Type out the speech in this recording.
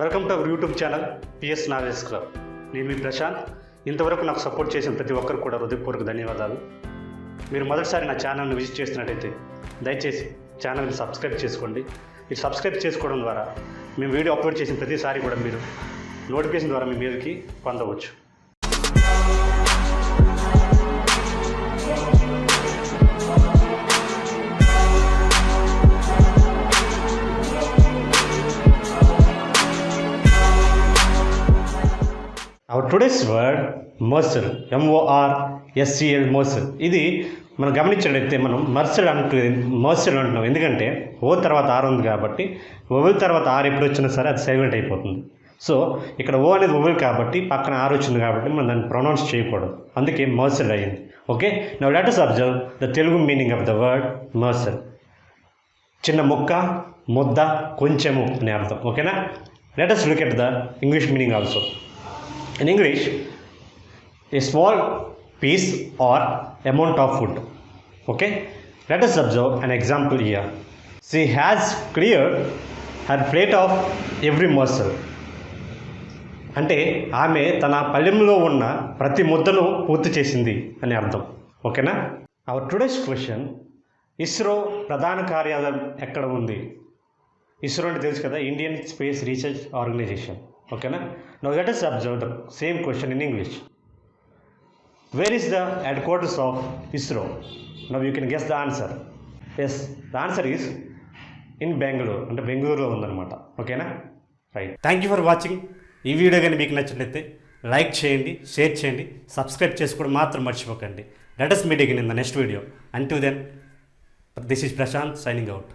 Welcome to our YouTube channel PS knowledge club. నేను మీ ప్రశాంత్. ఇంతవరకు నాకు సపోర్ట్ చేసిన ప్రతి ఒక్కరు కూడా హృదయపూర్వక ధన్యవాదాలు. మీరు మొదటిసారి నా ఛానల్ని విజిట్ చేస్తున్నట్టయితే దయచేసి ఛానల్ని సబ్స్క్రైబ్ చేసుకోండి. మీరు సబ్స్క్రైబ్ చేసుకోవడం ద్వారా మేము వీడియో అప్లోడ్ చేసిన ప్రతిసారి కూడా మీరు నోటిఫికేషన్ ద్వారా మీ మీదకి పొందవచ్చు. Our today's word mercil, MORSCL mercil. ఇది మనం గమనించినట్లయితే మనం మర్సల్ అంటున్నాం. ఎందుకంటే ఓ తర్వాత ఆర్ ఉంది కాబట్టి ఓవెల్ తర్వాత ఆర్ ఎప్పుడు వచ్చినా సరే అది సైలెంట్ అయిపోతుంది. సో ఇక్కడ ఓ అనేది ఓవెల్ కాబట్టి పక్కన ఆర్ వచ్చింది కాబట్టి మనం దాన్ని ప్రొనౌన్స్ చేయకూడదు, అందుకే మర్సల్ అయ్యింది. Okay, now let us observe the Telugu meaning of the word morsel. చిన్న ముక్క, ముద్ద, కొంచెము అనే అర్థం. ఓకేనా, let us look at the English meaning also. In English, a small piece or amount of food. Okay, let us observe an example here. She has cleared her plate of every morsel. అంటే ఆమె తన పళ్ళెంలో ఉన్న ప్రతి ముద్దను పూర్తి చేసింది అని అర్థం. ఓకేనా, అవర్ టుడేస్ క్వశ్చన్, ఇస్రో ప్రధాన కార్యాలయం ఎక్కడ ఉంది? ఇస్రో అంటే తెలుసు కదా, ఇండియన్ స్పేస్ రీసెర్చ్ ఆర్గనైజేషన్. ఓకేనా, now let us observe the same question in English. Where is the headquarters of ISRO? Now you can guess the answer. Yes, the answer is in Bangalore. అంటే బెంగళూరులో ఉందన్నమాట. ఓకేనా, right. Thank you for watching. ఈ video కానీ మీకు నచ్చినట్లయితే like చేయండి, share చేయండి, సబ్స్క్రైబ్ చేసుకోవడం మాత్రం మర్చిపోకండి. Let us meet again in the next video. Until then, this is Prashant signing out.